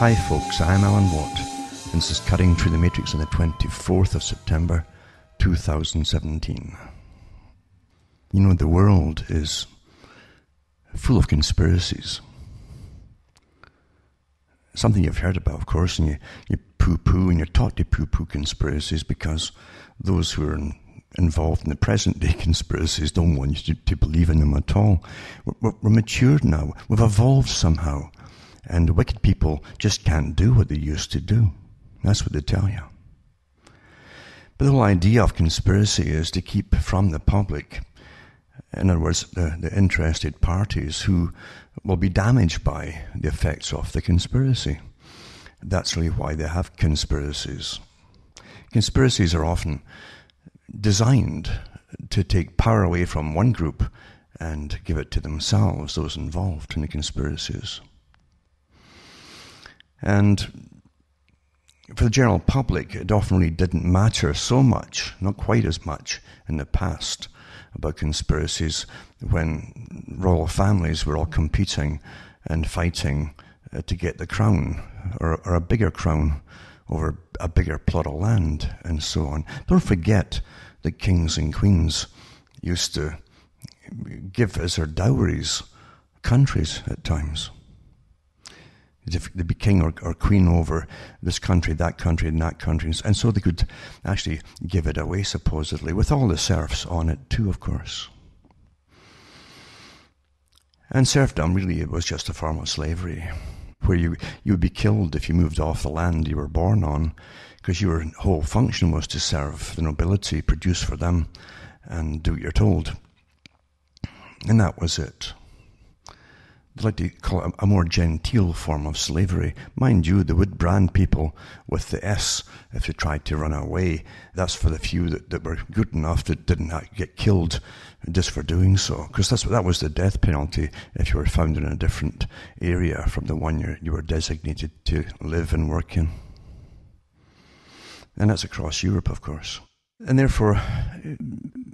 Hi folks, I'm Alan Watt, and this is Cutting Through the Matrix on the 24th of September 2017. You know, the world is full of conspiracies. Something you've heard about, of course, and you poo-poo, and you're taught to poo-poo conspiracies because those who are involved in the present-day conspiracies don't want you to believe in them at all. We're matured now. We've evolved somehow. And wicked people just can't do what they used to do. That's what they tell you. But the whole idea of conspiracy is to keep from the public, in other words, the interested parties who will be damaged by the effects of the conspiracy. That's really why they have conspiracies. Conspiracies are often designed to take power away from one group and give it to themselves, those involved in the conspiracies. And for the general public, it often really didn't matter so much, not quite as much in the past, about conspiracies when royal families were all competing and fighting to get the crown, or a bigger crown over a bigger plot of land, and so on. Don't forget that kings and queens used to give as their dowries countries at times. They'd be king or queen over this country, and that country, and so they could actually give it away, supposedly, with all the serfs on it too, of course. And serfdom, really, it was just a form of slavery, where you would be killed if you moved off the land you were born on, because your whole function was to serve the nobility, produce for them, and do what you're told. And that was it. I'd like to call it a more genteel form of slavery. Mind you, they would brand people with the S if they tried to run away. That's for the few that were good enough that didn't get killed just for doing so. Because that was the death penalty if you were found in a different area from the one you were designated to live and work in. And that's across Europe, of course. And therefore,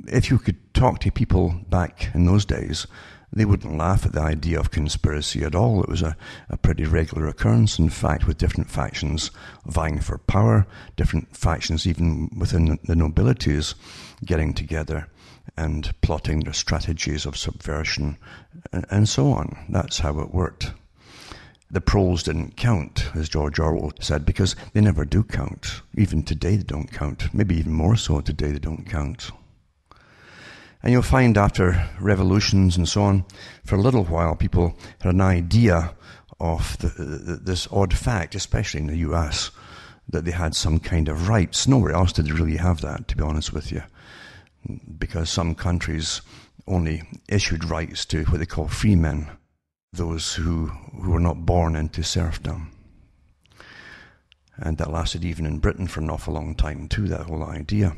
if you could talk to people back in those days, they wouldn't laugh at the idea of conspiracy at all. It was a pretty regular occurrence, in fact, with different factions vying for power, different factions even within the nobilities getting together and plotting their strategies of subversion, and so on. That's how it worked. The Proles didn't count, as George Orwell said, because they never do count. Even today they don't count. Maybe even more so today they don't count. And you'll find after revolutions and so on, for a little while, people had an idea of this odd fact, especially in the US, that they had some kind of rights. Nowhere else did they really have that, to be honest with you, because some countries only issued rights to what they call free men, those who were not born into serfdom. And that lasted even in Britain for an awful long time too, that whole idea.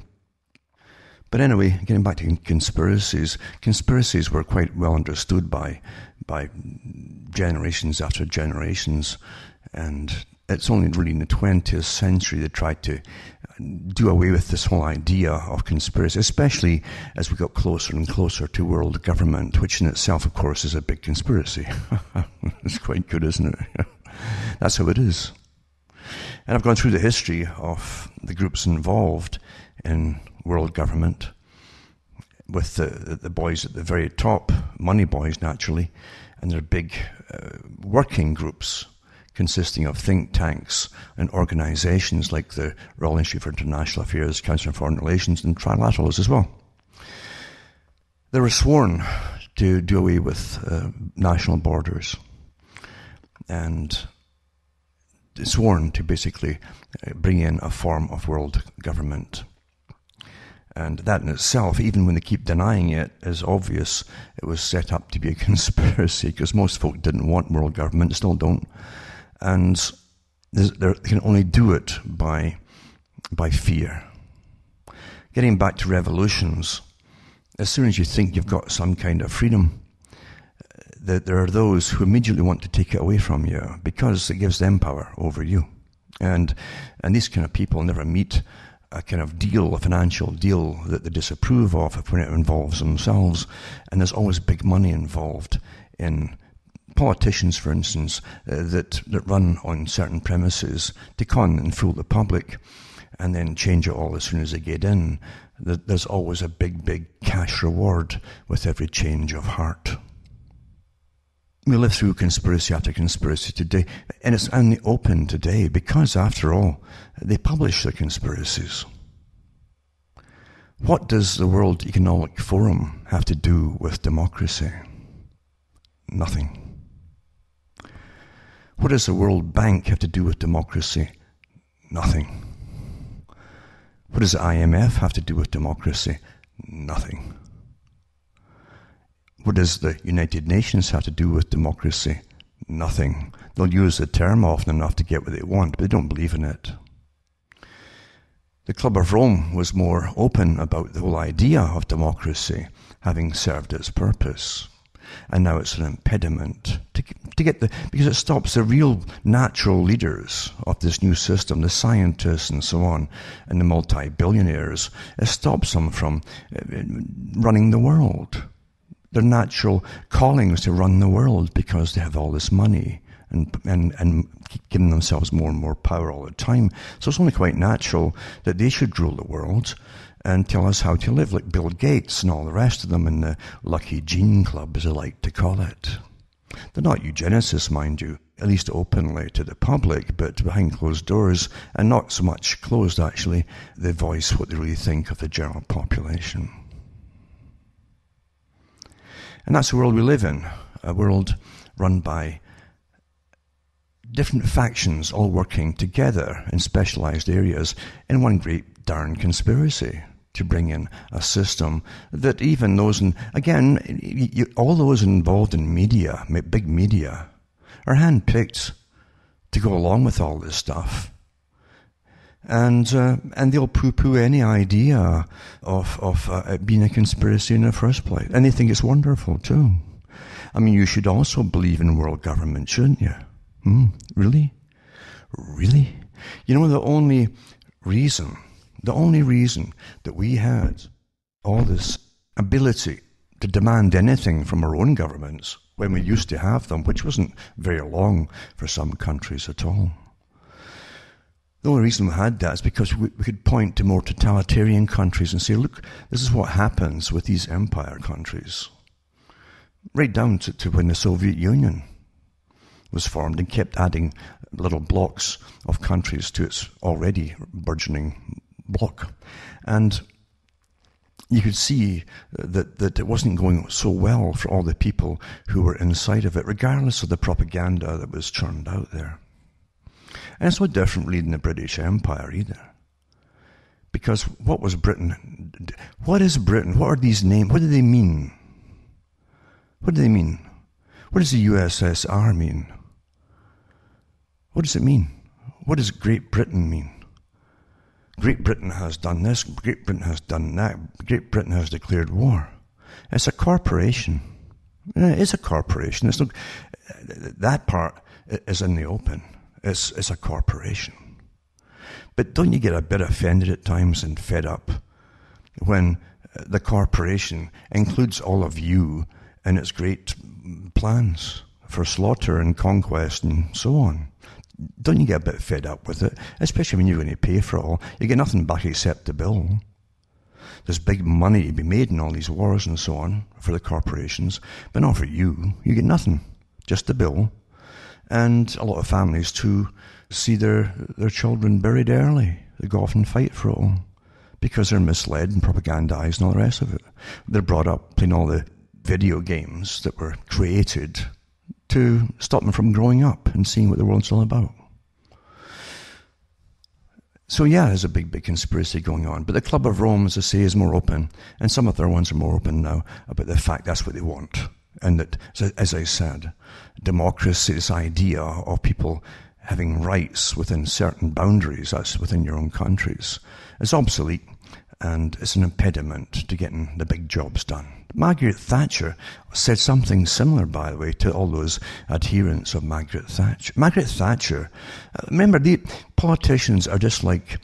But anyway, getting back to conspiracies were quite well understood by generations after generations, and it's only really in the 20th century they tried to do away with this whole idea of conspiracy, especially as we got closer and closer to world government, which in itself, of course, is a big conspiracy. It's quite good, isn't it? That's how it is. And I've gone through the history of the groups involved in world government, with the boys at the very top, money boys naturally, and their big working groups consisting of think tanks and organizations like the Royal Institute for International Affairs, Council on Foreign Relations, and trilaterals as well. They were sworn to do away with national borders, and sworn to basically bring in a form of world government. And that in itself, even when they keep denying it, is obvious. It was set up to be a conspiracy, because most folk didn't want world government, still don't. And they can only do it by fear. Getting back to revolutions, as soon as you think you've got some kind of freedom, there are those who immediately want to take it away from you, because it gives them power over you. And these kind of people never meet a kind of deal, a financial deal that they disapprove of when it involves themselves. And there's always big money involved in politicians, for instance, that run on certain premises to con and fool the public and then change it all as soon as they get in. There's always a big cash reward with every change of heart. We live through conspiracy after conspiracy today, and it's in the open today because, after all, they publish the conspiracies. What does the World Economic Forum have to do with democracy? Nothing. What does the World Bank have to do with democracy? Nothing. What does the IMF have to do with democracy? Nothing. What does the United Nations have to do with democracy? Nothing. They'll use the term often enough to get what they want, but they don't believe in it. The Club of Rome was more open about the whole idea of democracy having served its purpose. And now it's an impediment to get because it stops the real natural leaders of this new system, the scientists and so on, and the multi-billionaires. It stops them from running the world. Their natural callings to run the world because they have all this money and giving themselves more and more power all the time. So it's only quite natural that they should rule the world and tell us how to live, like Bill Gates and all the rest of them in the Lucky Gene Club, as they like to call it. They're not eugenicists, mind you, at least openly to the public, but behind closed doors, and not so much closed, actually, they voice what they really think of the general population. And that's the world we live in, a world run by different factions all working together in specialized areas in one great darn conspiracy to bring in a system that even those, all those involved in media, big media, are handpicked to go along with all this stuff. And they'll poo-poo any idea of it being a conspiracy in the first place. And they think it's wonderful too. I mean, you should also believe in world government, shouldn't you? Really? Really? You know, the only reason that we had all this ability to demand anything from our own governments when we used to have them, which wasn't very long for some countries at all. The only reason we had that is because we could point to more totalitarian countries and say, look, this is what happens with these empire countries. Right down to when the Soviet Union was formed and kept adding little blocks of countries to its already burgeoning bloc. And you could see that it wasn't going so well for all the people who were inside of it, regardless of the propaganda that was churned out there. And it's no different really in the British Empire either. Because what was Britain? What is Britain? What are these names? What do they mean? What do they mean? What does the USSR mean? What does it mean? What does Great Britain mean? Great Britain has done this, Great Britain has done that, Great Britain has declared war. It's a corporation. It is a corporation. It's not, that part is in the open. It's a corporation. But don't you get a bit offended at times and fed up when the corporation includes all of you in its great plans for slaughter and conquest and so on? Don't you get a bit fed up with it? Especially when you're going to pay for it all. You get nothing back except the bill. There's big money to be made in all these wars and so on for the corporations, but not for you. You get nothing, just the bill. And a lot of families too see their children buried early. They go off and fight for it all because they're misled and propagandized and all the rest of it. They're brought up playing all the video games that were created to stop them from growing up and seeing what the world's all about. So yeah, there's a big conspiracy going on. But the Club of Rome, as I say, is more open. And some of their ones are more open now about the fact that's what they want. And that, as I said, democracy, this idea of people having rights within certain boundaries, that's within your own countries, is obsolete. And it's an impediment to getting the big jobs done. Margaret Thatcher said something similar, by the way, to all those adherents of Margaret Thatcher. Margaret Thatcher, remember, the politicians are just like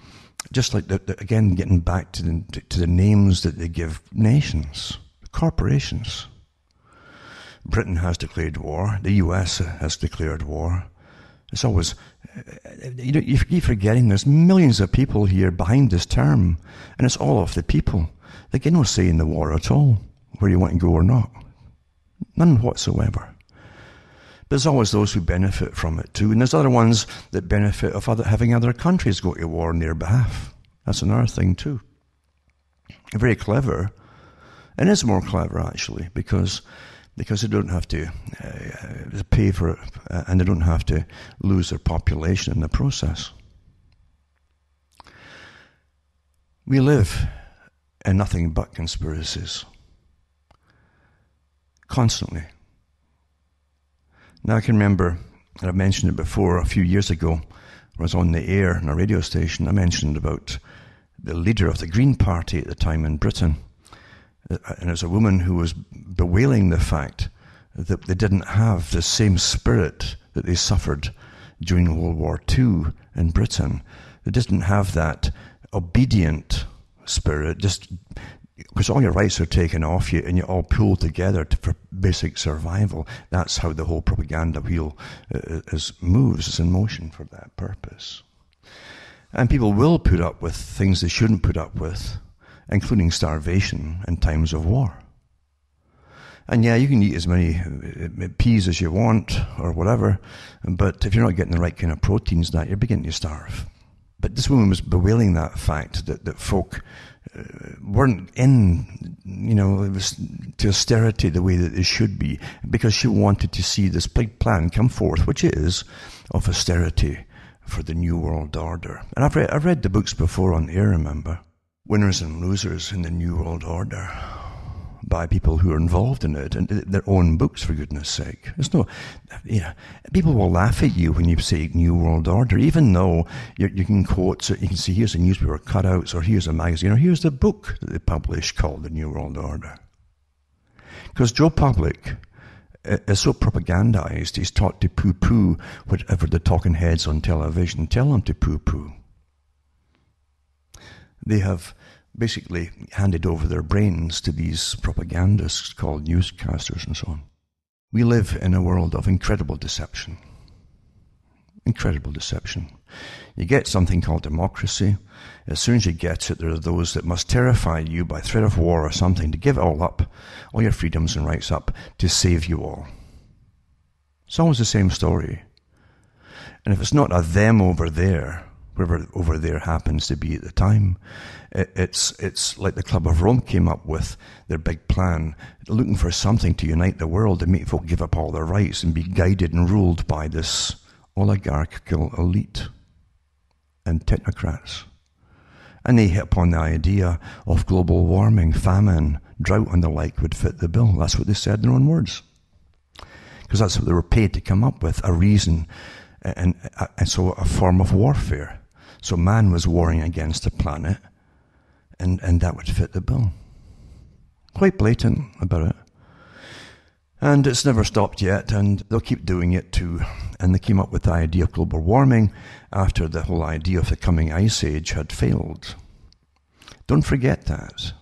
again, getting back to the names that they give nations, corporations. Britain has declared war. The US has declared war. It's always, you keep forgetting there's millions of people here behind this term, and it's all of the people. They get no say in the war at all, where you want to go or not. None whatsoever. But there's always those who benefit from it too, and there's other ones that benefit of having other countries go to war on their behalf. That's another thing too. Very clever, and it's more clever actually, because they don't have to pay for it, and they don't have to lose their population in the process. We live in nothing but conspiracies. Constantly. Now I can remember, and I've mentioned it before, a few years ago, when I was on the air on a radio station, I mentioned about the leader of the Green Party at the time in Britain. And it was a woman who was bewailing the fact that they didn't have the same spirit that they suffered during World War II in Britain. They didn't have that obedient spirit, just because all your rights are taken off you and you're all pulled together for basic survival. That's how the whole propaganda wheel moves, is in motion for that purpose. And people will put up with things they shouldn't put up with, including starvation in times of war. And yeah, you can eat as many peas as you want or whatever, but if you're not getting the right kind of proteins, you're beginning to starve. But this woman was bewailing that fact that folk weren't in, it was to austerity the way that they should be, because she wanted to see this big plan come forth, which is of austerity for the New World Order. And I've read the books before on air, remember? Winners and Losers in the New World Order, by people who are involved in it, and their own books, for goodness sake. There's no, people will laugh at you when you say New World Order, even though you can quote, so you can see here's a newspaper cutouts, or here's a magazine, or here's the book that they published called The New World Order. Because Joe Public is so propagandized, he's taught to poo-poo whatever the talking heads on television tell him to poo-poo. They have basically handed over their brains to these propagandists called newscasters and so on. We live in a world of incredible deception. Incredible deception. You get something called democracy. As soon as you get it, there are those that must terrify you by threat of war or something to give it all up, all your freedoms and rights up, to save you all. It's always the same story. And if it's not a them over there, wherever over there happens to be at the time, it's like the Club of Rome came up with their big plan, looking for something to unite the world and make folk give up all their rights and be guided and ruled by this oligarchical elite and technocrats. And they hit upon the idea of global warming, famine, drought and the like would fit the bill. That's what they said in their own words. Because that's what they were paid to come up with, a reason, and so a form of warfare. So man was warring against the planet, and that would fit the bill. Quite blatant about it. And it's never stopped yet, and they'll keep doing it too. And they came up with the idea of global warming after the whole idea of the coming ice age had failed. Don't forget that.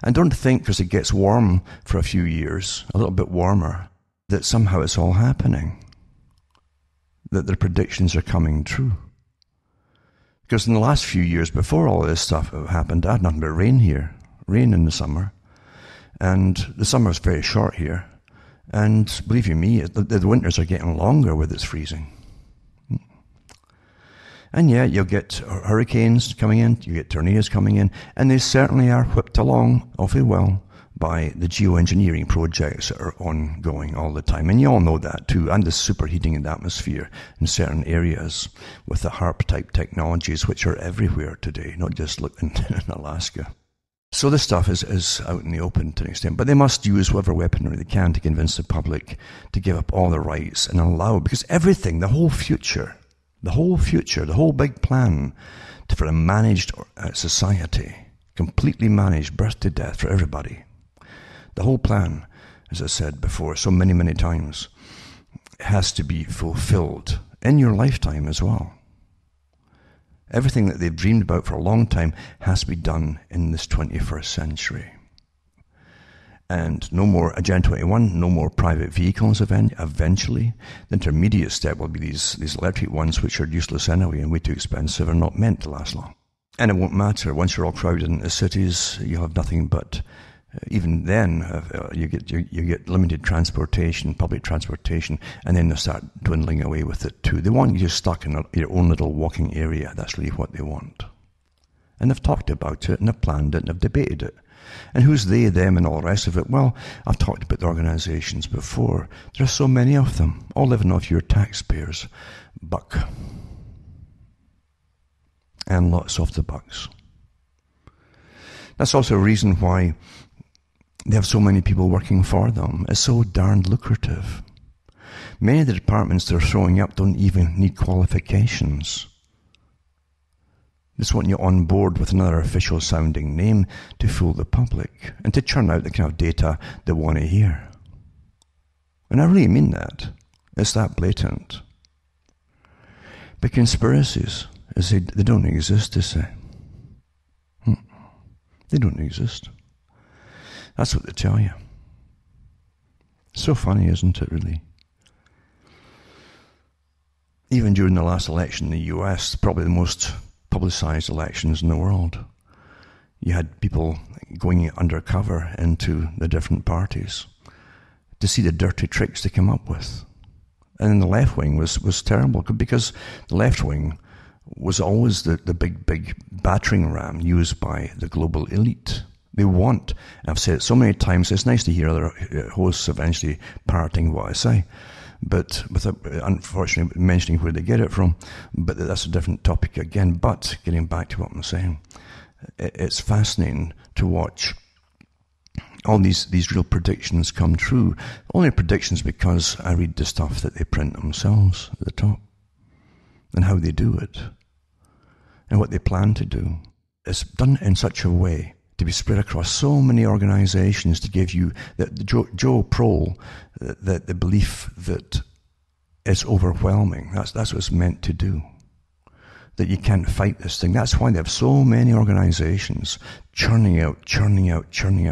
And don't think because it gets warm for a few years, a little bit warmer, that somehow it's all happening, that their predictions are coming true. Because in the last few years before all this stuff happened, I had nothing but rain here, rain in the summer. And the summer's very short here. And believe you me, the winters are getting longer with its freezing. And yeah, you'll get hurricanes coming in, you get tornadoes coming in, and they certainly are whipped along awfully well by the geoengineering projects that are ongoing all the time. And you all know that too, and the superheating of the atmosphere in certain areas with the HARP-type technologies, which are everywhere today, not just in Alaska. So this stuff is out in the open to an extent, but they must use whatever weaponry they can to convince the public to give up all their rights and allow, because everything, the whole big plan for a managed society, completely managed, birth to death for everybody. The whole plan, as I said before so many, many times, has to be fulfilled in your lifetime as well. Everything that they've dreamed about for a long time has to be done in this 21st century. And no more Agenda 21, no more private vehicles eventually. The intermediate step will be these electric ones, which are useless anyway and way too expensive and not meant to last long. And it won't matter. Once you're all crowded into cities, you'll have nothing but, even then, you get limited transportation, public transportation, and then they'll start dwindling away with it too. They want you stuck in your own little walking area. That's really what they want. And they've talked about it, and they've planned it, and they've debated it. And who's they, them, and all the rest of it? Well, I've talked about the organizations before. There are so many of them, all living off your taxpayers' buck. And lots of the bucks. That's also a reason why they have so many people working for them. It's so darned lucrative. Many of the departments they're throwing up don't even need qualifications. They just want you on board with another official sounding name to fool the public and to churn out the kind of data they want to hear. And I really mean that. It's that blatant. But conspiracies, they don't exist, they say. They don't exist. That's what they tell you. So funny, isn't it, really? Even during the last election in the US, probably the most publicized elections in the world, you had people going undercover into the different parties to see the dirty tricks they come up with. And the left wing was terrible, because the left wing was always the big battering ram used by the global elite. They want, and I've said it so many times, it's nice to hear other hosts eventually parroting what I say, but without unfortunately mentioning where they get it from. But that's a different topic again. But getting back to what I'm saying, it's fascinating to watch all these real predictions come true. Only predictions because I read the stuff that they print themselves at the top, and how they do it, and what they plan to do. It's done in such a way to be spread across so many organizations to give you Joe Proles, the belief that it's overwhelming. That's what it's meant to do. That you can't fight this thing. That's why they have so many organizations churning out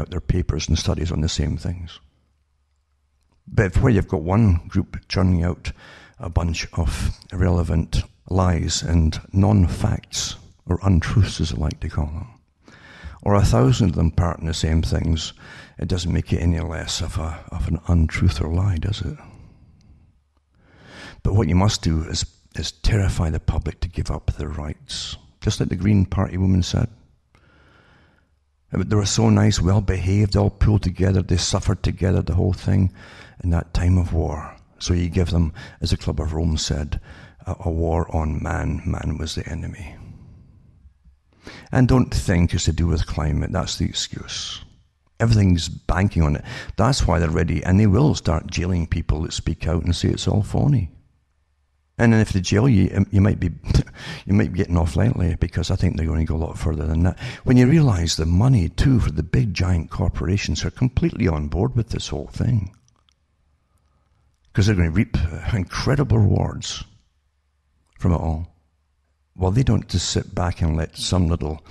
their papers and studies on the same things. But where you've got one group churning out a bunch of irrelevant lies and non-facts, or untruths as I like to call them, or 1,000 of them parroting the same things, it doesn't make it any less of an untruth or lie, does it? But what you must do is terrify the public to give up their rights. Just like the Green Party woman said. They were so nice, well-behaved, all pulled together, they suffered together, the whole thing, in that time of war. So you give them, as the Club of Rome said, a war on man. Man was the enemy. And don't think it's to do with climate. That's the excuse. Everything's banking on it. That's why they're ready, and they will start jailing people that speak out and say it's all phony. And then if they jail you, you might be getting off lightly, because I think they're going to go a lot further than that. When you realize the money, too, for the big giant corporations are completely on board with this whole thing, because they're going to reap incredible rewards from it all. Well, they don't just sit back and let some little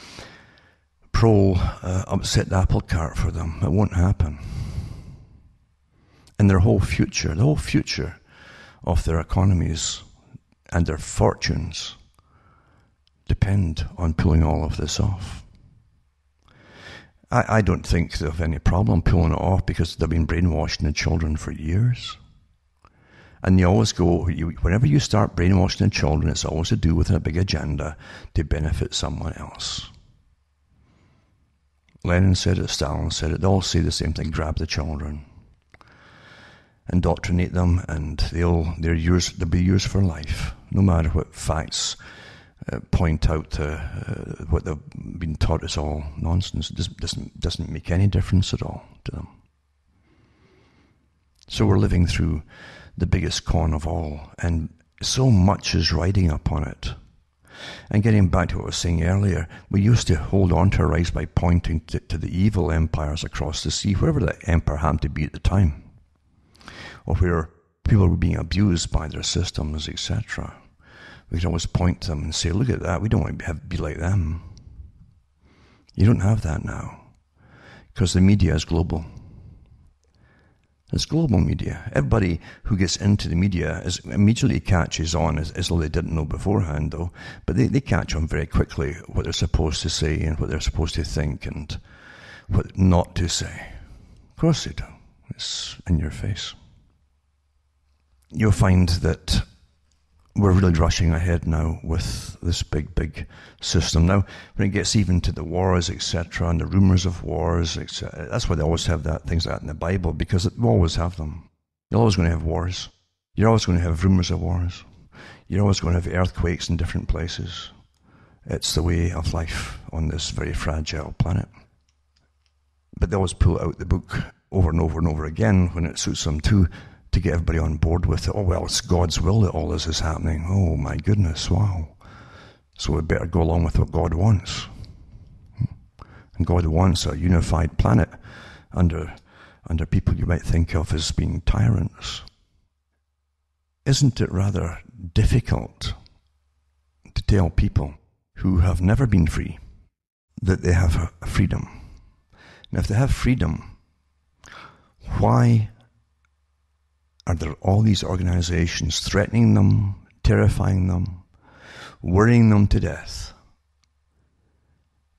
prole upset the apple cart for them. It won't happen. And the whole future of their economies and their fortunes depend on pulling all of this off. I don't think they have any problem pulling it off, because they've been brainwashing the children for years. And you always go, whenever you start brainwashing the children, it's always to do with a big agenda to benefit someone else. Lenin said it, Stalin said it, they all say the same thing: grab the children, indoctrinate them, and they'll be yours for life, no matter what facts point out what they've been taught is all nonsense. It doesn't make any difference at all to them. So we're living through the biggest con of all, and so much is riding upon it. And getting back to what I was saying earlier, we used to hold on to our rights by pointing to the evil empires across the sea, wherever that empire happened to be at the time, or where people were being abused by their systems, etc. We could always point to them and say, look at that, we don't want to be like them. You don't have that now, because the media is global. It's global media. Everybody who gets into the media immediately catches on, as though they didn't know beforehand, though. But they catch on very quickly what they're supposed to say and what they're supposed to think and what not to say. Of course they do. It's in your face. You'll find that we're really rushing ahead now with this big system. Now, when it gets even to the wars, etc., and the rumours of wars, etc., that's why they always have things like that in the Bible, because we always have them. You're always going to have wars. You're always going to have rumours of wars. You're always going to have earthquakes in different places. It's the way of life on this very fragile planet. But they always pull out the book over and over and over again when it suits them to get everybody on board with it. Oh, well, it's God's will that all this is happening. Oh, my goodness, wow. So we better go along with what God wants. And God wants a unified planet under people you might think of as being tyrants. Isn't it rather difficult to tell people who have never been free that they have a freedom? And if they have freedom, why are there all these organizations threatening them, terrifying them, worrying them to death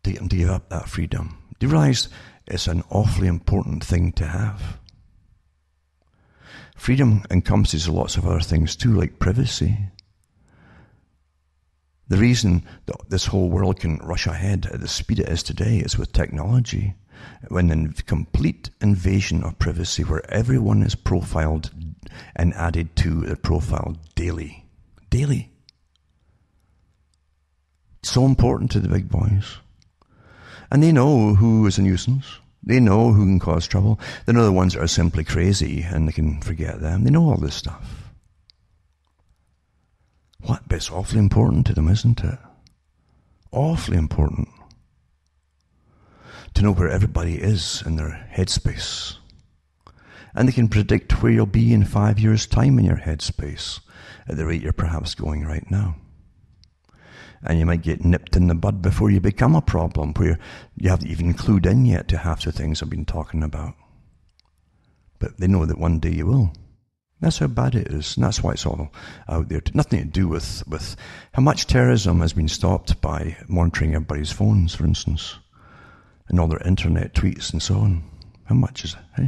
to get them to give up that freedom? Do you realize it's an awfully important thing to have? Freedom encompasses lots of other things too, like privacy. The reason that this whole world can rush ahead at the speed it is today is with technology. When the complete invasion of privacy, where everyone is profiled and added to the profile daily. Daily. So important to the big boys. And they know who is a nuisance. They know who can cause trouble. They know the ones that are simply crazy and they can forget them. They know all this stuff. What? But it's awfully important to them, isn't it? Awfully important. To know where everybody is in their headspace. And they can predict where you'll be in 5 years' time in your headspace at the rate you're perhaps going right now. And you might get nipped in the bud before you become a problem, where you haven't even clued in yet to half the things I've been talking about. But they know that one day you will. That's how bad it is, and that's why it's all out there. Nothing to do with how much terrorism has been stopped by monitoring everybody's phones, for instance, and all their internet tweets and so on. How much is it, eh?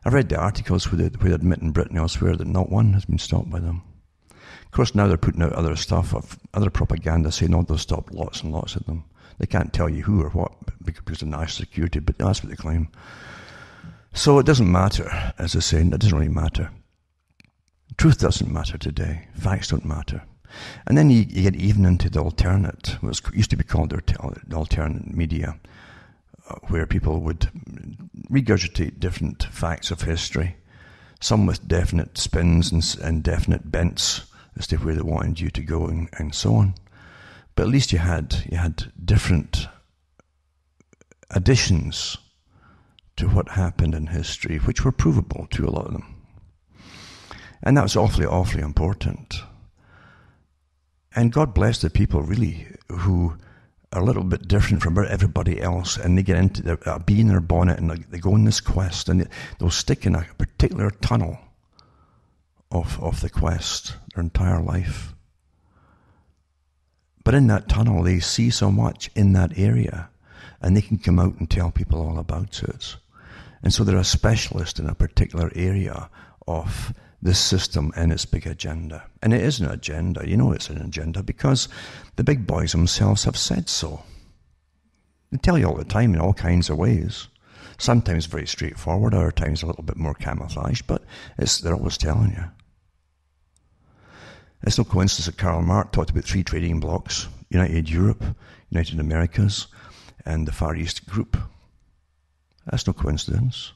I've read the articles where they admit in Britain elsewhere that not one has been stopped by them. Of course, now they're putting out other stuff, of other propaganda saying, no, they'll stop lots and lots of them. They can't tell you who or what because of national security, but that's what they claim. So it doesn't matter, as I say, it doesn't really matter. Truth doesn't matter today. Facts don't matter. And then you get even into the alternate, what used to be called the alternate media, where people would regurgitate different facts of history, some with definite spins and definite bents as to where they wanted you to go and so on. But at least you had different additions to what happened in history, which were provable to a lot of them. And that was awfully, awfully important. And God bless the people, really, who are a little bit different from everybody else, and they get into a bee in their bonnet, and they go on this quest, and they'll stick in a particular tunnel of the quest their entire life. But in that tunnel, they see so much in that area, and they can come out and tell people all about it. And so they're a specialist in a particular area of this system and its big agenda. And it is an agenda. You know it's an agenda because the big boys themselves have said so. They tell you all the time in all kinds of ways. Sometimes very straightforward, other times a little bit more camouflaged, but they're always telling you. It's no coincidence that Karl Marx talked about 3 trading blocs: United Europe, United Americas, and the Far East group. That's no coincidence.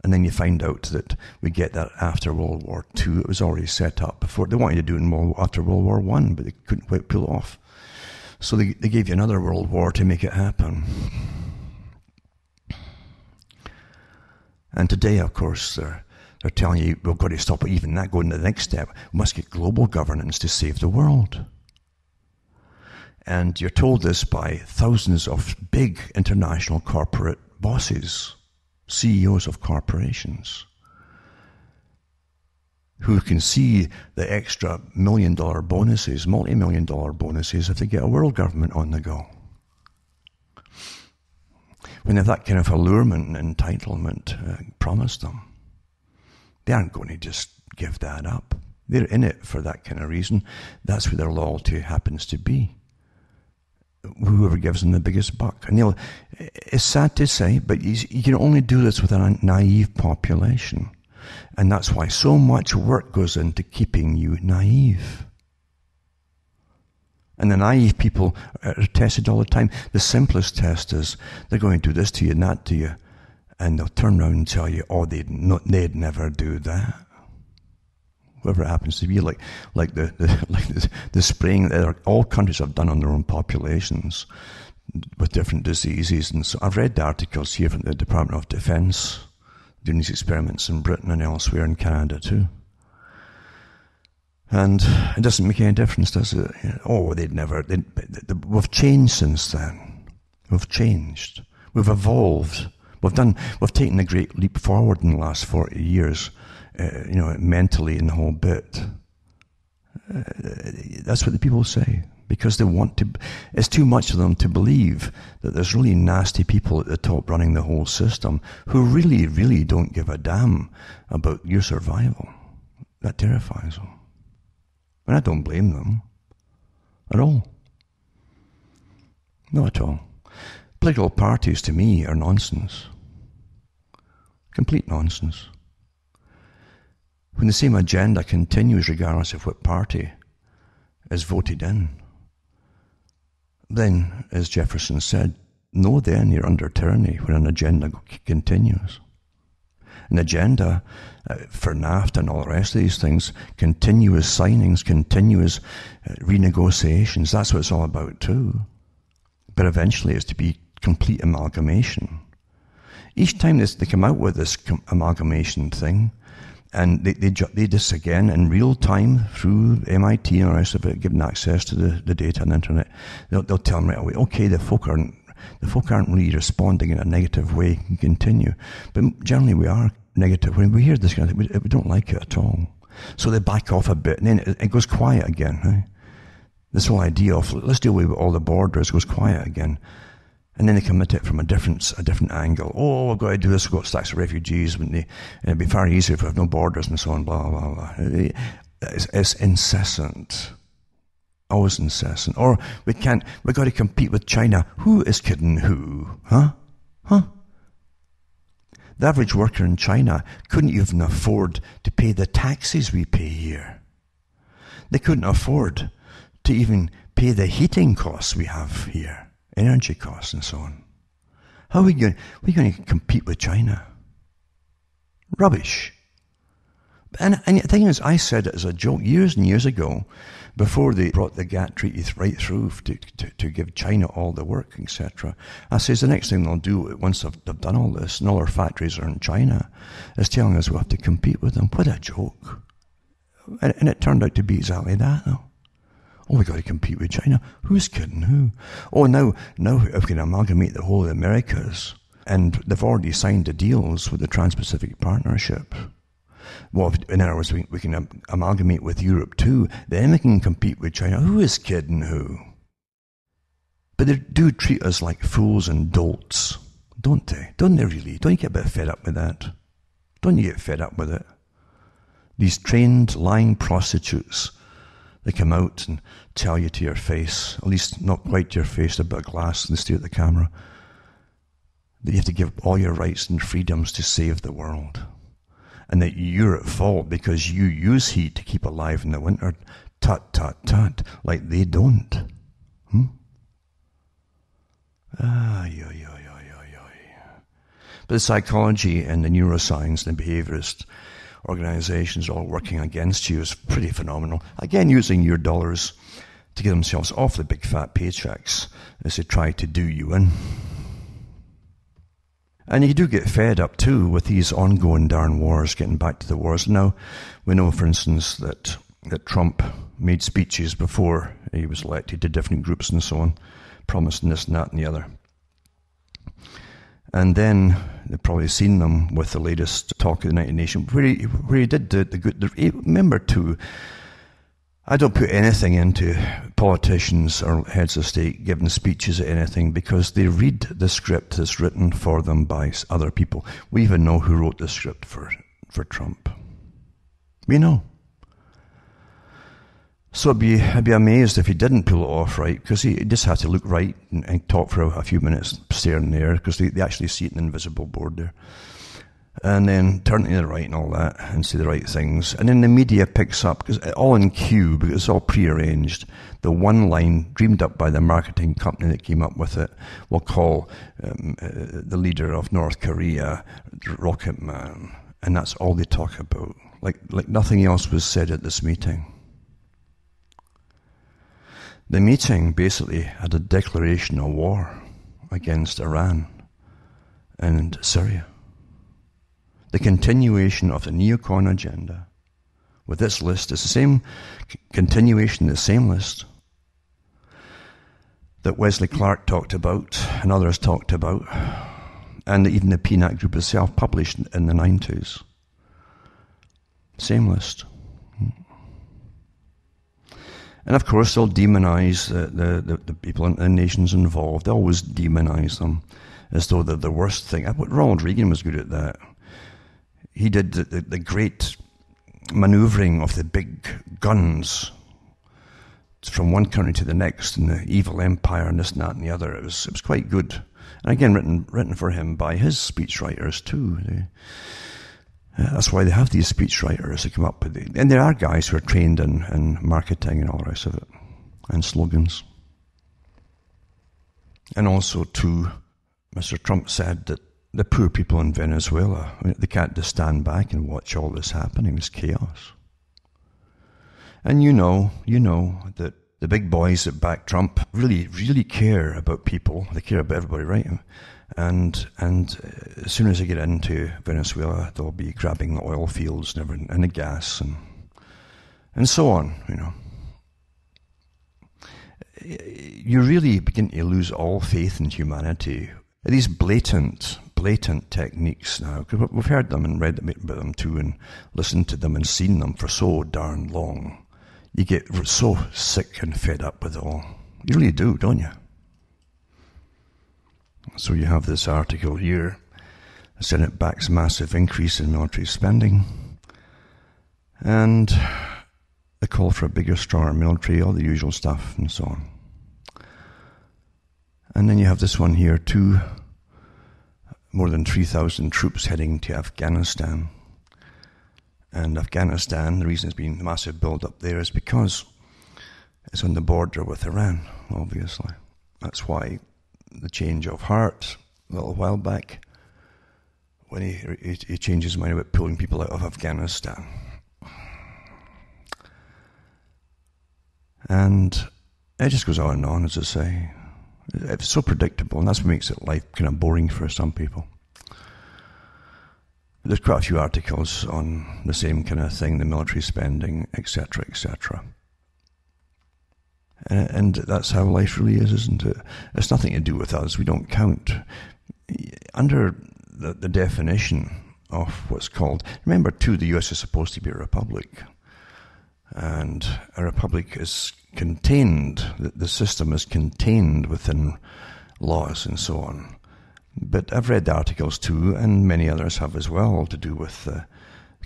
And then you find out that we get that after World War II. It was already set up before. They wanted to do it after World War I, but they couldn't quite pull it off. So they gave you another World War to make it happen. And today, of course, they're telling you, we've got to stop even that, going to the next step. We must get global governance to save the world. And you're told this by thousands of big international corporate bosses, CEOs of corporations. who can see the extra million-dollar bonuses, multi-million-dollar bonuses, if they get a world government on the go. When they have that kind of allurement and entitlement promised them, they aren't going to just give that up. They're in it for that kind of reason. That's where their loyalty happens to be. Whoever gives them the biggest buck. And it's sad to say, but you can only do this with a naive population. And that's why so much work goes into keeping you naive. And the naive people are tested all the time. The simplest test is they're going to do this to you and that to you. And they'll turn around and tell you, oh, they'd never do that. Whoever it happens to be, like the spraying that all countries have done on their own populations with different diseases. And so I've read the articles here from the Department of Defense doing these experiments in Britain and elsewhere in Canada too. And it doesn't make any difference, does it? Oh, we've changed since then. We've changed. We've evolved. We've taken a great leap forward in the last 40 years. Mentally and the whole bit. That's what the people say, because they want to. It's too much of them to believe that there's really nasty people at the top running the whole system who really, really don't give a damn about your survival. That terrifies them. And I don't blame them at all. Not at all. Political parties, to me, are nonsense. Complete nonsense. When the same agenda continues regardless of what party is voted in, then, as Jefferson said, know then you're under tyranny when an agenda continues. An agenda for NAFTA and all the rest of these things, continuous signings, continuous renegotiations, that's what it's all about too. But eventually it's to be complete amalgamation. Each time they come out with this amalgamation thing, and they just again in real time through MIT and the rest of it, given access to the data and the internet, they'll tell them right away, okay, the folk aren't really responding in a negative way, can continue. But generally we are negative. When we hear this kind of thing, we don't like it at all. So they back off a bit, and then it goes quiet again. Right? This whole idea of let's deal with all the borders goes quiet again. And then they come at it from a different angle. Oh, we've got to do this, we've got stacks of refugees, it'd be far easier if we have no borders and so on, blah, blah, blah. It's incessant. Always incessant. Or we've got to compete with China. Who is kidding who? Huh? The average worker in China couldn't even afford to pay the taxes we pay here. They couldn't afford to even pay the heating costs we have here. Energy costs and so on. How are we going to compete with China? Rubbish. And the thing is, I said it as a joke years and years ago, before they brought the GATT treaty right through to give China all the work, etc. I says the next thing they'll do once they've done all this, and all our factories are in China, is telling us we'll have to compete with them. What a joke. And it turned out to be exactly that, though. Oh, we got to compete with China. Who's kidding who? Oh, now if we can amalgamate the whole of the Americas, and they've already signed the deals with the Trans-Pacific Partnership. Well, in other words, we can amalgamate with Europe too. Then we can compete with China. Who is kidding who? But they do treat us like fools and dolts, don't they? Don't they really? Don't you get a bit fed up with that? Don't you get fed up with it? These trained lying prostitutes, they come out and tell you to your face, at least not quite to your face, a bit of glass, and they stare at the camera, that you have to give all your rights and freedoms to save the world. And that you're at fault because you use heat to keep alive in the winter. Tut, tut, tut. Like they don't. But the psychology and the neuroscience and the behaviorist organizations all working against you is pretty phenomenal. Again, using your dollars to get themselves off the big fat paychecks as they try to do you in. And you do get fed up too with these ongoing darn wars, getting back to the wars. Now, we know, for instance, that Trump made speeches before he was elected to different groups and so on, promising this and that and the other. And then they've probably seen them with the latest talk of the United Nations, where he did the good. Remember too, I don't put anything into politicians or heads of state giving speeches at anything, because they read the script that's written for them by other people. We even know who wrote the script for Trump. We know. So I'd be amazed if he didn't pull it off right, because he just had to look right and talk for a few minutes staring there, because they actually see it in the invisible board there. And then turn to the right and all that, and say the right things. And then the media picks up, because all in cue, because it's all prearranged, the one line dreamed up by the marketing company that came up with it will call the leader of North Korea Rocket Man. And that's all they talk about. Like nothing else was said at this meeting. The meeting basically had a declaration of war against Iran and Syria. The continuation of the neocon agenda with this list is the same continuation, the same list that Wesley Clark talked about and others talked about, and even the PNAC group itself published in the 90s. Same list. And of course, they'll demonize the people and the nations involved. They always demonize them as though they're the worst thing. Ronald Reagan was good at that. He did the great maneuvering of the big guns from one country to the next, and the evil empire and this and that and the other. It was quite good. And again, written for him by his speechwriters too. That's why they have these speechwriters that come up with it. And there are guys who are trained in marketing and all the rest of it, and slogans. And also, too, Mr. Trump said that the poor people in Venezuela, they can't just stand back and watch all this happening. It's chaos. And you know that the big boys that back Trump really, really care about people. They care about everybody, right? And as soon as they get into Venezuela, they'll be grabbing the oil fields and everything, and the gas and so on, You really begin to lose all faith in humanity. These blatant techniques now, because we've heard them and read about them too, and listened to them and seen them for so darn long. You get so sick and fed up with it all. You really do, don't you? So you have this article here. The Senate backs massive increase in military spending. And the call for a bigger, stronger military, all the usual stuff and so on. And then you have this one here too. More than 3,000 troops heading to Afghanistan. And Afghanistan, the reason it's been a massive build-up there is because it's on the border with Iran, obviously. That's why the change of heart a little while back, when he changed his mind about pulling people out of Afghanistan. And it just goes on and on, as I say. It's so predictable, and that's what makes it life kind of boring for some people. There's quite a few articles on the same kind of thing, the military spending, etc., etc. And that's how life really is, isn't it? It's nothing to do with us. We don't count. Under the definition of what's called... Remember, too, the US is supposed to be a republic. And a republic is contained, the system is contained within laws and so on. But I've read articles too, and many others have as well, to do with the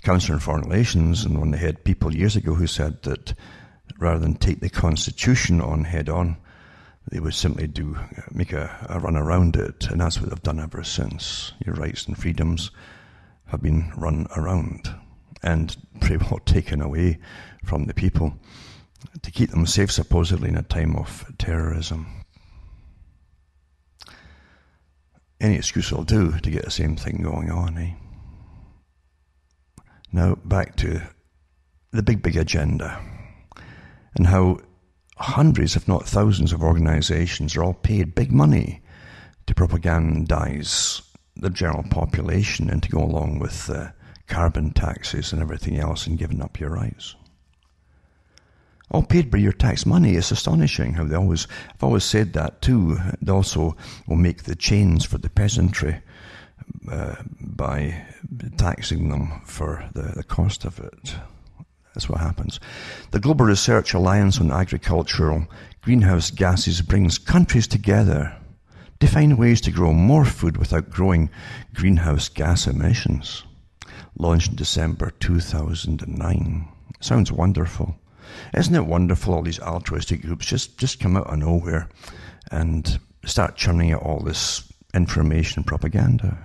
Council on Foreign Relations, and when they had people years ago who said that rather than take the Constitution on head on, they would simply make a run around it, and that's what they've done ever since. Your rights and freedoms have been run around and pretty well taken away from the people to keep them safe, supposedly, in a time of terrorism. Any excuse will do to get the same thing going on, eh? Now, back to the big agenda, and how hundreds, if not thousands, of organizations are all paid big money to propagandize the general population and to go along with carbon taxes and everything else and giving up your rights. all paid by your tax money. It's astonishing how I've always said that too. They also will make the chains for the peasantry by taxing them for the cost of it. That's what happens. The Global Research Alliance on Agricultural Greenhouse Gases brings countries together to find ways to grow more food without growing greenhouse gas emissions. Launched in December 2009. Sounds wonderful. Isn't it wonderful, all these altruistic groups just come out of nowhere and start churning out all this information propaganda?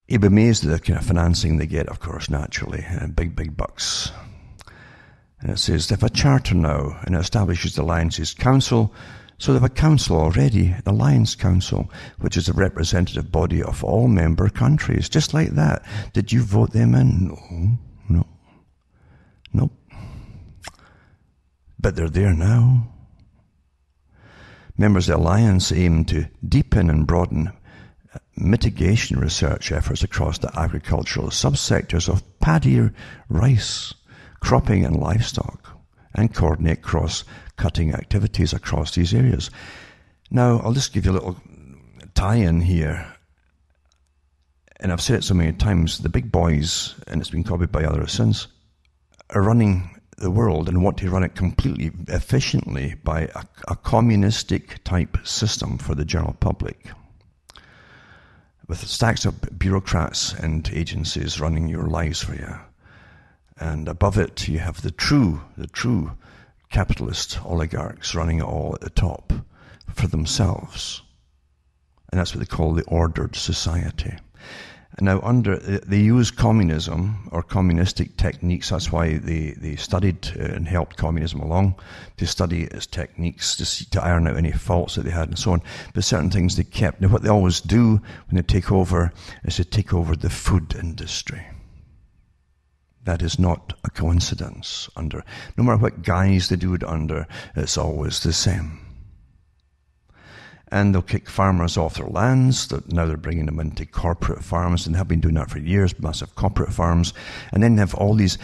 You'd be amazed at the kind of financing they get, of course, naturally. Big bucks. And it says, they have a charter now, and it establishes the Alliance's council. So they have a council already, the Alliance Council, which is a representative body of all member countries. Just like that. Did you vote them in? No. Nope. But they're there now. Members of the Alliance aim to deepen and broaden mitigation research efforts across the agricultural subsectors of paddy, rice, cropping and livestock, and coordinate cross-cutting activities across these areas. Now, I'll just give you a little tie-in here, and I've said it so many times, the big boys, and it's been copied by others since, are running the world and want to run it completely efficiently by a communistic type system for the general public, with stacks of bureaucrats and agencies running your lives for you. And above it, you have the true capitalist oligarchs running it all at the top for themselves. And that's what they call the ordered society. And now they use communism or communistic techniques. That's why they studied and helped communism along, to study its techniques, to iron out any faults that they had and so on. But certain things they kept. Now what they always do when they take over is to take over the food industry. That is not a coincidence. No matter what guise they do it under, it's always the same. And they'll kick farmers off their lands. Now they're bringing them into corporate farms, and have been doing that for years, massive corporate farms. And then they have all these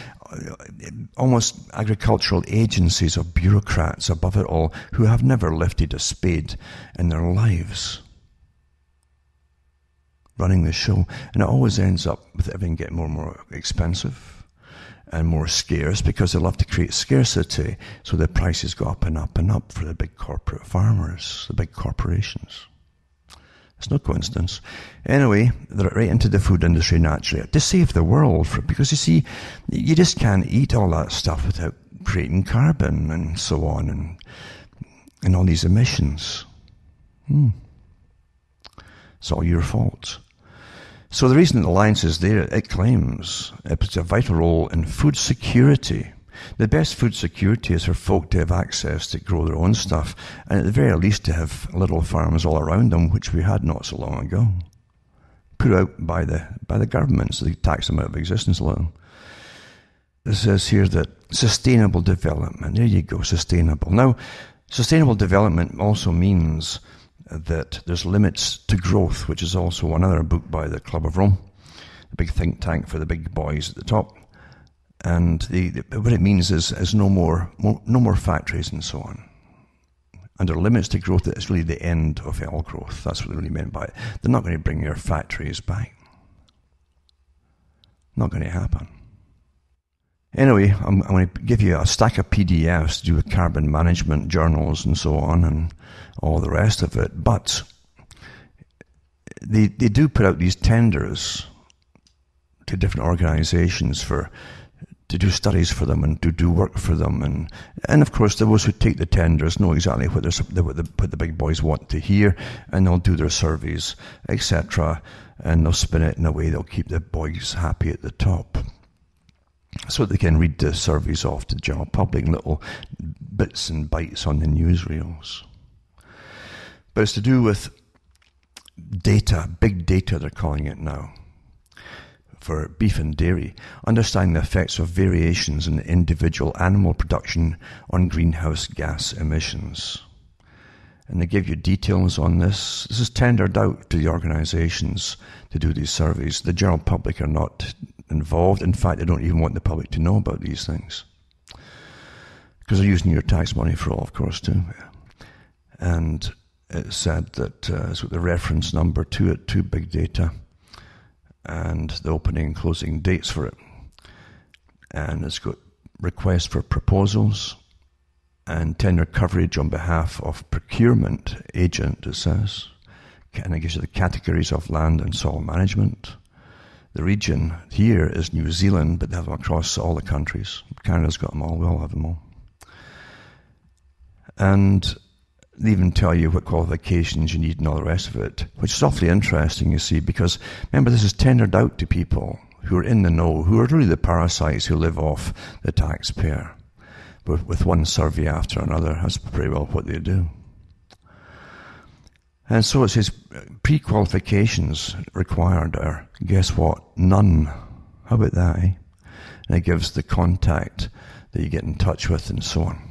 almost agricultural agencies of bureaucrats above it all who have never lifted a spade in their lives, running the show. And it always ends up with everything getting more and more expensive and more scarce, because they love to create scarcity, so the prices go up and up and up for the big corporate farmers, the big corporations. It's no coincidence. Anyway, they're right into the food industry naturally to save the world, because you see, you just can't eat all that stuff without creating carbon and so on, and all these emissions. It's all your fault. So the reason the Alliance is there, it claims, it plays a vital role in food security. The best food security is for folk to have access to grow their own stuff, and at the very least to have little farms all around them, which we had not so long ago, put out by the government, so they tax them out of existence a little. It says here that sustainable development, there you go, sustainable. Now, sustainable development also means that there's limits to growth, which is also another book by the Club of Rome, the big think tank for the big boys at the top. And what it means is no more factories and so on. And there are limits to growth. It's really the end of all growth. That's what they really meant by it. They're not going to bring your factories back. Not going to happen. Anyway, I'm going to give you a stack of PDFs to do with carbon management journals and so on and all the rest of it. But they do put out these tenders to different organizations to do studies for them and to do work for them. And of course, those who take the tenders know exactly what the big boys want to hear, and they'll do their surveys, etc. And they'll spin it in a way that'll keep the boys happy at the top, so they can read the surveys off to the general public, little bits and bytes on the newsreels. But it's to do with data, big data they're calling it now, for beef and dairy, understanding the effects of variations in individual animal production on greenhouse gas emissions. And they give you details on this. This is tendered out to the organizations to do these surveys. The general public are not involved. In fact, they don't even want the public to know about these things, because they're using your tax money for all, of course, too. And it said that it's got the reference number to it, to big data, and the opening and closing dates for it. And it's got requests for proposals and tender coverage on behalf of procurement agent, it says. And it gives you the categories of land and soil management. The region here is New Zealand, but they have them across all the countries. Canada's got them all, we all have them all. And they even tell you what qualifications you need and all the rest of it, which is awfully interesting, you see, because remember, this is tendered out to people who are in the know, who are really the parasites who live off the taxpayer, with one survey after another. That's pretty well what they do. And so it says pre-qualifications required are, guess what, none. How about that, eh? And it gives the contact that you get in touch with and so on.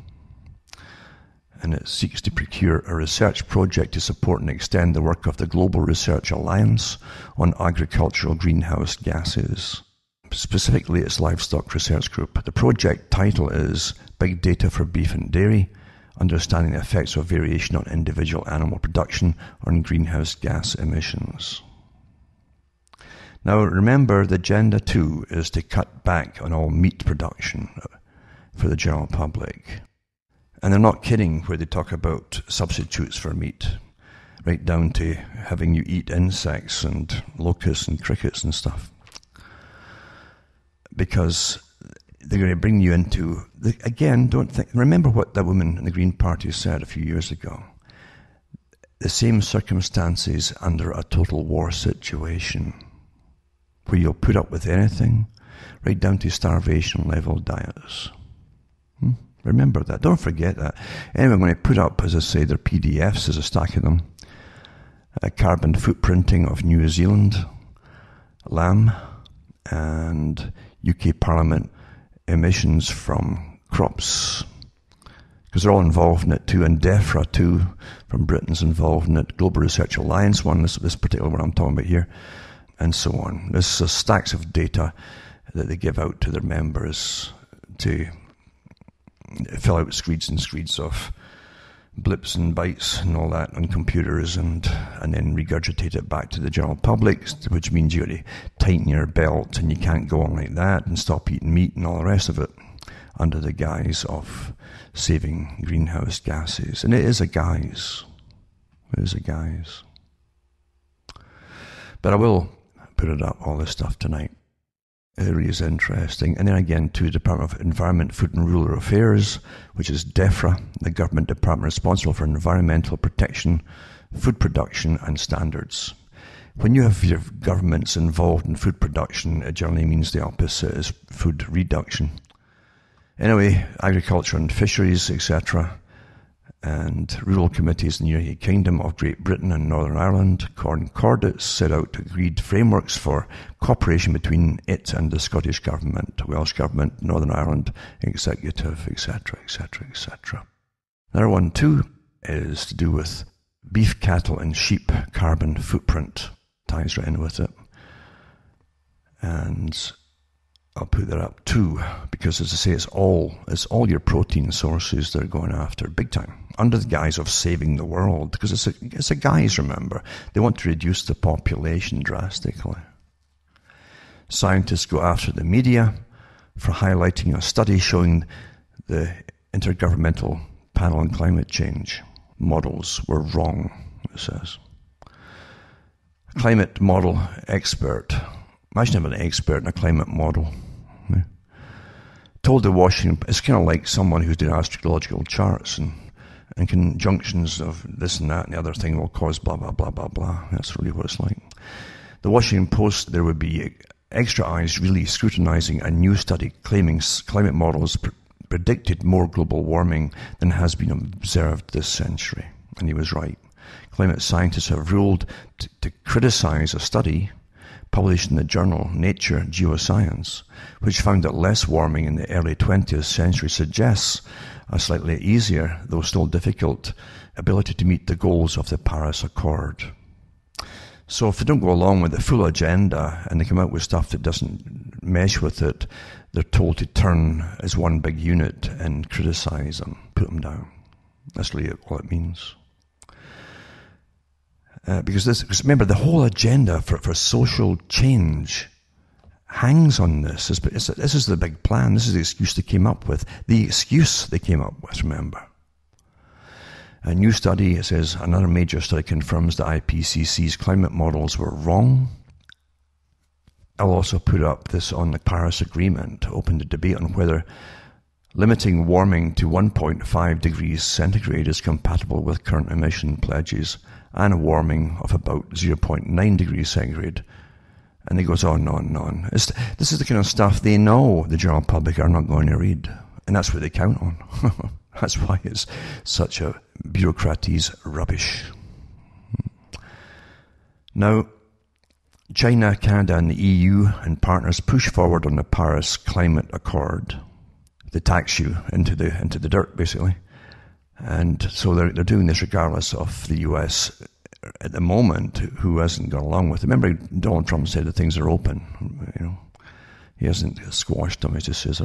And it seeks to procure a research project to support and extend the work of the Global Research Alliance on agricultural greenhouse gases. Specifically, its livestock research group. The project title is Big Data for Beef and Dairy, Understanding the Effects of Variation on Individual Animal Production on Greenhouse Gas Emissions. Now remember, the agenda too is to cut back on all meat production for the general public. And they're not kidding where they talk about substitutes for meat, right down to having you eat insects and locusts and crickets and stuff. Because they're going to bring you into, again, remember what that woman in the Green Party said a few years ago. The same circumstances under a total war situation, where you'll put up with anything, right down to starvation level diets. Remember that. Don't forget that. Anyway, when I put up, as I say, their PDFs, there's a stack of them, a carbon footprinting of New Zealand lamb and UK Parliament emissions from crops, because they're all involved in it too, and Defra too, from Britain's involved in it, Global Research Alliance one, this particular one I'm talking about here, and so on. This is stacks of data that they give out to their members to fill out screeds and screeds of blips and bytes and all that on computers, and then regurgitate it back to the general public, which means you got to tighten your belt and you can't go on like that and stop eating meat and all the rest of it under the guise of saving greenhouse gases. And it is a guise. It is a guise. But I will put it up, all this stuff, tonight. It really is interesting. And then again, to the Department of Environment, Food and Rural Affairs, which is Defra, the government department responsible for environmental protection, food production and standards. When you have your governments involved in food production, it generally means the opposite is food reduction. Anyway, agriculture and fisheries, etc., and rural committees in the United Kingdom of Great Britain and Northern Ireland concorded set out agreed frameworks for cooperation between it and the Scottish Government, Welsh Government, Northern Ireland Executive, etc., etc., etc. Another one too is to do with beef, cattle and sheep carbon footprint. Ties right in with it. And I'll put that up too, because as I say, it's all your protein sources they're going after, big time, under the guise of saving the world, because it's a guise, remember. They want to reduce the population drastically. Scientists go after the media for highlighting a study showing the Intergovernmental Panel on Climate Change models were wrong, it says. A climate model expert, imagine having an expert in a climate model, told the Washington, it's kind of like someone who's doing astrological charts and conjunctions of this and that and the other thing will cause blah, blah, blah, blah, blah. That's really what it's like. The Washington Post, there would be extra eyes really scrutinizing a new study claiming climate models predicted more global warming than has been observed this century. And he was right. Climate scientists have ruled to criticize a study published in the journal Nature Geoscience, which found that less warming in the early 20th century suggests a slightly easier, though still difficult, ability to meet the goals of the Paris Accord. So if they don't go along with the full agenda and they come out with stuff that doesn't mesh with it, they're told to turn as one big unit and criticize them, put them down. That's really all it means. Because remember, the whole agenda for social change hangs on this. This is the big plan. This is the excuse they came up with. The excuse they came up with, remember. A new study, it says, another major study confirms the IPCC's climate models were wrong. I'll also put up this on the Paris Agreement, open the debate on whether limiting warming to 1.5 degrees centigrade is compatible with current emission pledges and a warming of about 0.9 degrees centigrade. And it goes on and on and on. This is the kind of stuff they know the general public are not going to read. And that's what they count on. That's why it's such a bureaucraties rubbish. Now, China, Canada and the EU and partners push forward on the Paris Climate Accord. They tax you into the dirt, basically. And so they're doing this regardless of the US at the moment, who hasn't gone along with it. Remember, Donald Trump said that things are open. He hasn't squashed them. He just says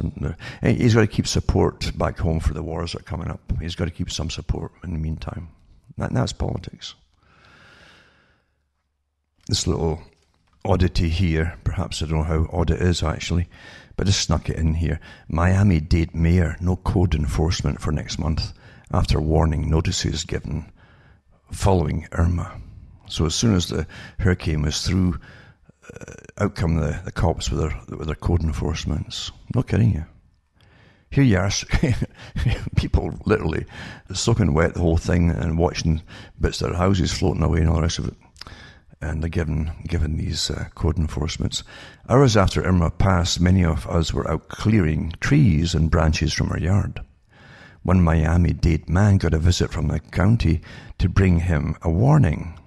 he's got to keep support back home for the wars that are coming up. He's got to keep some support in the meantime. That's politics. This little oddity here, perhaps I don't know how odd it is actually, but I just snuck it in here. Miami-Dade mayor, no code enforcement for next month after warning notices given following Irma. So as soon as the hurricane was through, out come the cops with their code enforcements. No kidding you. Here you are, people literally soaking wet the whole thing and watching bits of their houses floating away and all the rest of it. And they're given these code enforcements. Hours after Irma passed, many of us were out clearing trees and branches from our yard. One Miami-Dade man got a visit from the county to bring him a warning.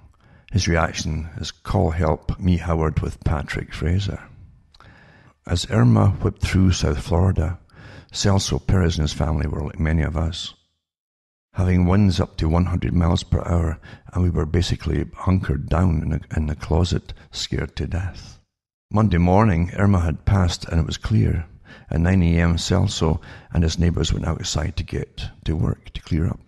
His reaction is, "Call help, me Howard with Patrick Fraser." As Irma whipped through South Florida, Celso Perez and his family were like many of us, having winds up to 100 miles per hour, and we were basically hunkered down in the closet, scared to death. Monday morning, Irma had passed and it was clear. At 9 a.m., Celso and his neighbours went outside to get to work, to clear up.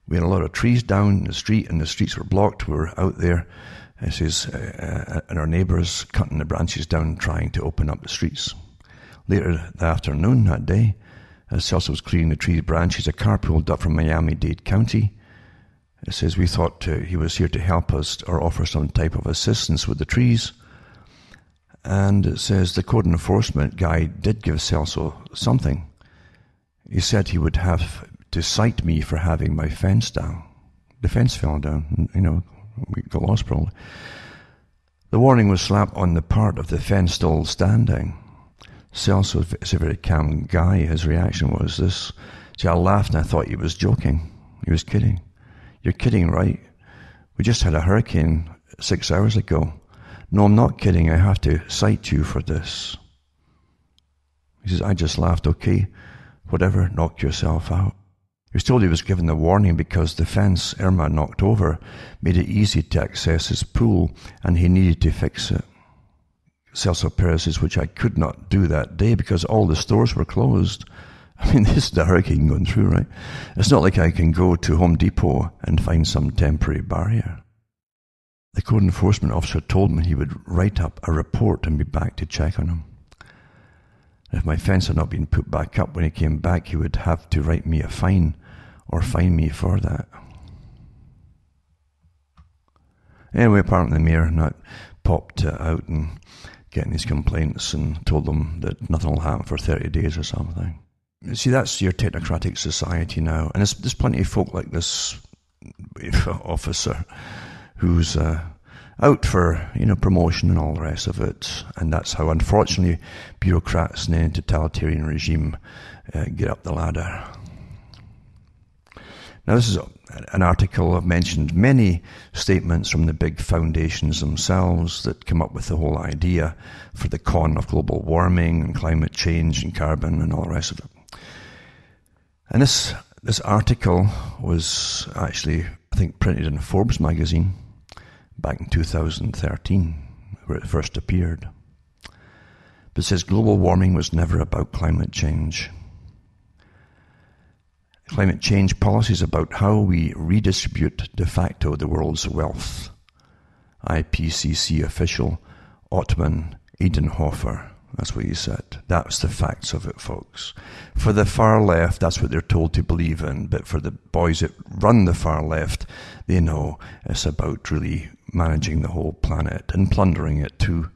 We had a lot of trees down in the street, and the streets were blocked. We were out there, and our neighbours cutting the branches down, trying to open up the streets. Later that afternoon, that day, as Celso was clearing the tree branches, a car pulled up from Miami-Dade County. It says, we thought he was here to help us or offer some type of assistance with the trees. And it says the code enforcement guy did give Celso something. He said he would have to cite me for having my fence down. The fence fell down, we got lost probably. The warning was slapped on the part of the fence still standing. Celso is a very calm guy. His reaction was this. See, I laughed and I thought he was joking. He was kidding. You're kidding, right? We just had a hurricane 6 hours ago. No, I'm not kidding. I have to cite you for this. He says, I just laughed. Okay, whatever, knock yourself out. He was told he was given the warning because the fence Irma knocked over made it easy to access his pool and he needed to fix it. Celso Perez says, which I could not do that day because all the stores were closed. I mean, this is the hurricane going through, right? It's not like I can go to Home Depot and find some temporary barrier. The code enforcement officer told me he would write up a report and be back to check on him. If my fence had not been put back up when he came back, he would have to write me a fine or fine me for that. Anyway, apparently the mayor not popped out and getting his complaints and told them that nothing will happen for 30 days or something. See, that's your technocratic society now. And there's plenty of folk like this officer who's out for promotion and all the rest of it. And that's how, unfortunately, bureaucrats in a totalitarian regime get up the ladder. Now, this is an article. I've mentioned many statements from the big foundations themselves that come up with the whole idea for the con of global warming and climate change and carbon and all the rest of it. And this article was actually, I think, printed in Forbes magazine back in 2013, where it first appeared. But it says global warming was never about climate change. Climate change policy is about how we redistribute de facto the world's wealth. IPCC official Ottman Edenhofer. That's what he said. That's the facts of it, folks. For the far left, that's what they're told to believe in. But for the boys that run the far left, they know it's about really managing the whole planet and plundering it too.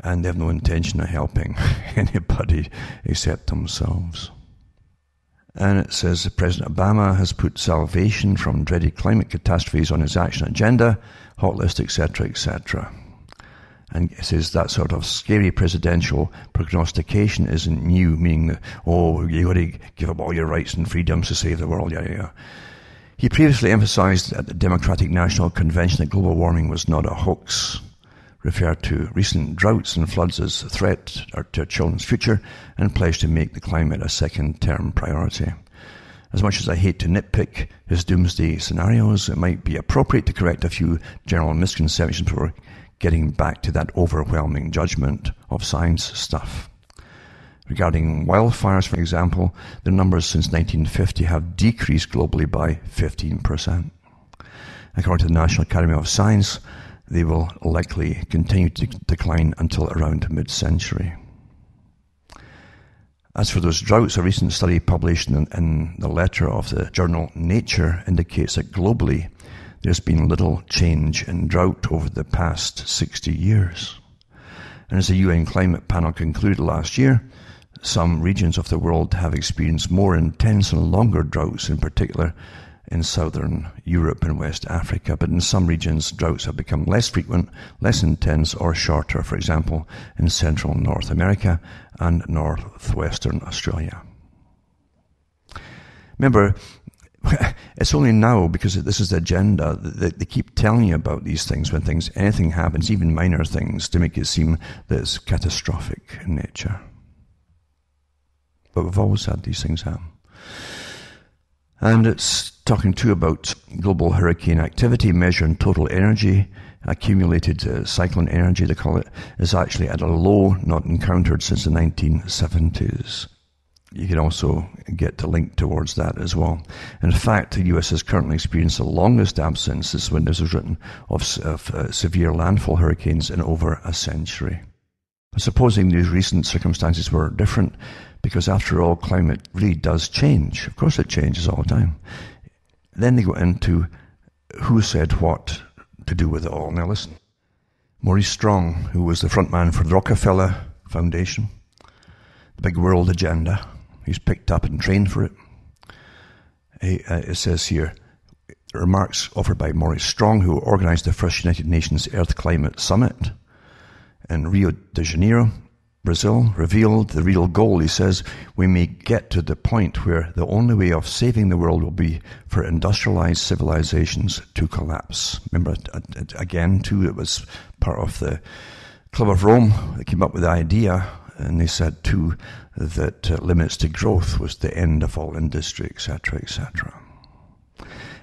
And they have no intention of helping anybody except themselves. And it says President Obama has put salvation from dreaded climate catastrophes on his action agenda, hot list, etc., etc. And it says that sort of scary presidential prognostication isn't new, meaning that, oh, you've got to give up all your rights and freedoms to save the world, yeah. He previously emphasized at the Democratic National Convention that global warming was not a hoax, referred to recent droughts and floods as a threat to children's future, and pledged to make the climate a second-term priority. As much as I hate to nitpick his doomsday scenarios, it might be appropriate to correct a few general misconceptions before getting back to that overwhelming judgment of science stuff. Regarding wildfires, for example, the numbers since 1950 have decreased globally by 15%. According to the National Academy of Science, they will likely continue to decline until around mid-century. As for those droughts, a recent study published in the letter of the journal Nature indicates that globally there's been little change in drought over the past 60 years. And as the UN Climate Panel concluded last year, some regions of the world have experienced more intense and longer droughts, in particular in southern Europe and West Africa. But in some regions, droughts have become less frequent, less intense, or shorter, for example, in central North America and northwestern Australia. Remember, it's only now, because this is the agenda, that they keep telling you about these things when anything happens, even minor things, to make it seem that it's catastrophic in nature. But we've always had these things happen. And it's talking too about global hurricane activity, measuring total energy, accumulated cyclone energy, they call it, is actually at a low not encountered since the 1970s. You can also get the link towards that as well. In fact, the US has currently experienced the longest absence, this when this was written, of severe landfall hurricanes in over a century. Supposing these recent circumstances were different, because after all, climate really does change. Of course it changes all the time. Then they go into who said what to do with it all. Now listen, Maurice Strong, who was the front man for the Rockefeller Foundation, the big world agenda, he's picked up and trained for it. It says here, remarks offered by Maurice Strong, who organized the first United Nations Earth Climate Summit in Rio de Janeiro, Brazil, revealed the real goal. He says, we may get to the point where the only way of saving the world will be for industrialized civilizations to collapse. Remember, again, too, it was part of the Club of Rome that came up with the idea, and they said, too, that limits to growth was the end of all industry, etc., etc.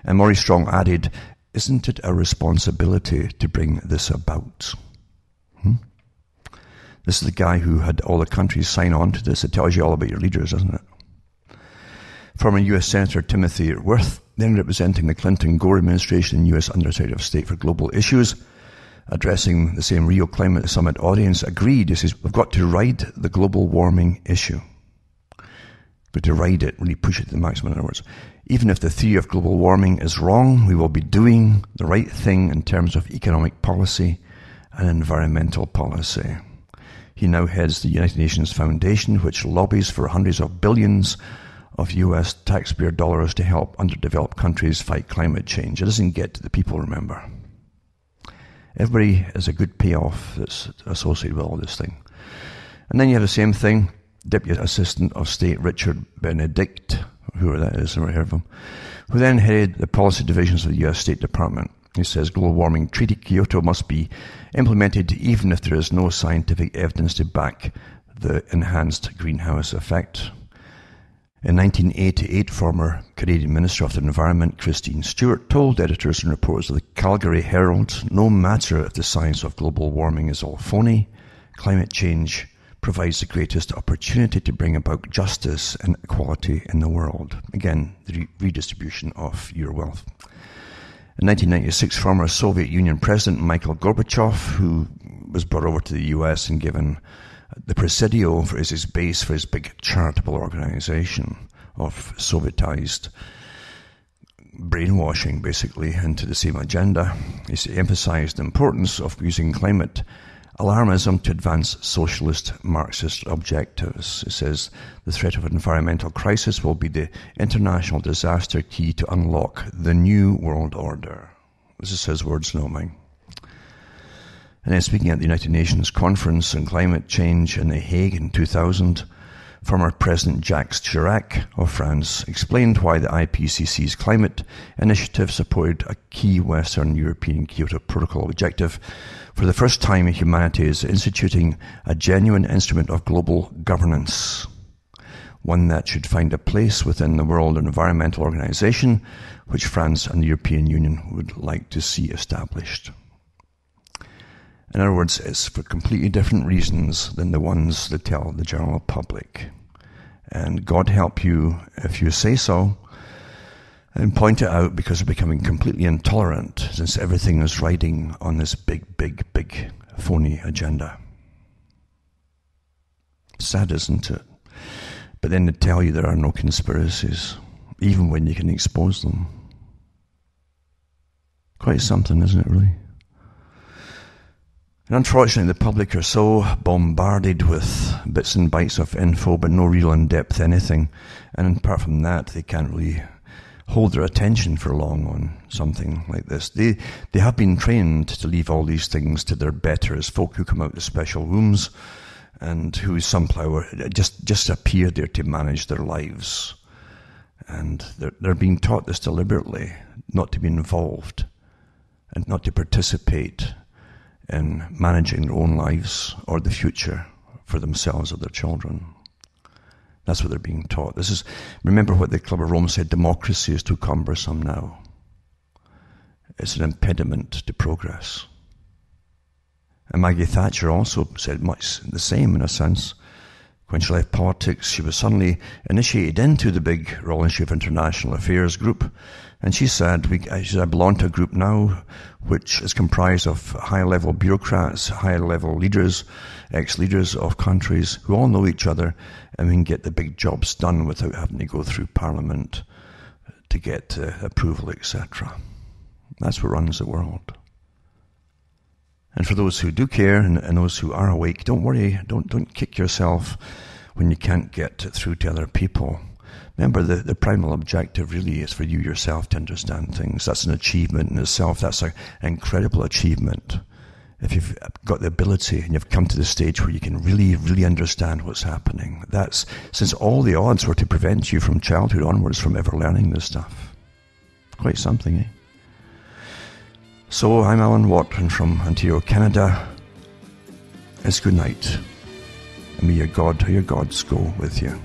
And Maurice Strong added, isn't it a responsibility to bring this about? This is the guy who had all the countries sign on to this. It tells you all about your leaders, doesn't it? Former U.S. Senator Timothy Wirth, then representing the Clinton-Gore administration and U.S. Undersecretary of State for Global Issues, addressing the same Rio Climate Summit audience, agreed. He says, we've got to ride the global warming issue. But to ride it, really push it to the maximum, in other words. Even if the theory of global warming is wrong, we will be doing the right thing in terms of economic policy and environmental policy. He now heads the United Nations Foundation, which lobbies for hundreds of billions of US taxpayer dollars to help underdeveloped countries fight climate change. It doesn't get to the people, remember. Everybody has a good payoff that's associated with all this thing. And then you have the same thing, Deputy Assistant of State Richard Benedict, whoever that is, I've never heard of him, who then headed the policy divisions of the US State Department. He says global warming treaty Kyoto must be implemented even if there is no scientific evidence to back the enhanced greenhouse effect. In 1988, former Canadian Minister of the Environment Christine Stewart told editors and reporters of the Calgary Herald, no matter if the science of global warming is all phony, climate change provides the greatest opportunity to bring about justice and equality in the world. Again, the redistribution of your wealth. In 1996, former Soviet Union President Mikhail Gorbachev, who was brought over to the US and given the Presidio as his base for his big charitable organization of Sovietized brainwashing, basically, into the same agenda. He emphasized the importance of using climate alarmism to advance socialist Marxist objectives. It says the threat of an environmental crisis will be the international disaster key to unlock the new world order. This is his words, not mine. And then speaking at the United Nations Conference on Climate Change in The Hague in 2000, former President Jacques Chirac of France explained why the IPCC's climate initiative supported a key Western European Kyoto Protocol objective. For the first time, humanity is instituting a genuine instrument of global governance, one that should find a place within the World Environmental Organization, which France and the European Union would like to see established. In other words, it's for completely different reasons than the ones that tell the general public. And God help you if you say so and point it out, because they're becoming completely intolerant since everything is riding on this big phony agenda. Sad, isn't it? But then they tell you there are no conspiracies, even when you can expose them. Quite something, isn't it, really? And unfortunately, the public are so bombarded with bits and bytes of info, but no real in-depth anything. And apart from that, they can't really hold their attention for long on something like this. They have been trained to leave all these things to their betters, folk who come out of special rooms and who somehow just appear there to manage their lives. And they're being taught this deliberately, not to be involved and not to participate in managing their own lives or the future for themselves or their children. That's what they're being taught. Remember what the Club of Rome said, democracy is too cumbersome now. It's an impediment to progress. And Maggie Thatcher also said much the same in a sense. When she left politics, she was suddenly initiated into the big Royal Institute of International Affairs group. And she said, I belong to a group now which is comprised of high-level bureaucrats, high-level leaders, ex-leaders of countries who all know each other, and we can get the big jobs done without having to go through Parliament to get approval, etc. That's what runs the world. And for those who do care and those who are awake, don't worry, don't kick yourself when you can't get through to other people. Remember, the primal objective really is for you yourself to understand things. That's an achievement in itself. That's an incredible achievement. If you've got the ability and you've come to the stage where you can really, really understand what's happening. That's since all the odds were to prevent you from childhood onwards from ever learning this stuff. Quite something, eh? So, I'm Alan Watt, and from Ontario, Canada, it's good night. And may your God or your gods go with you.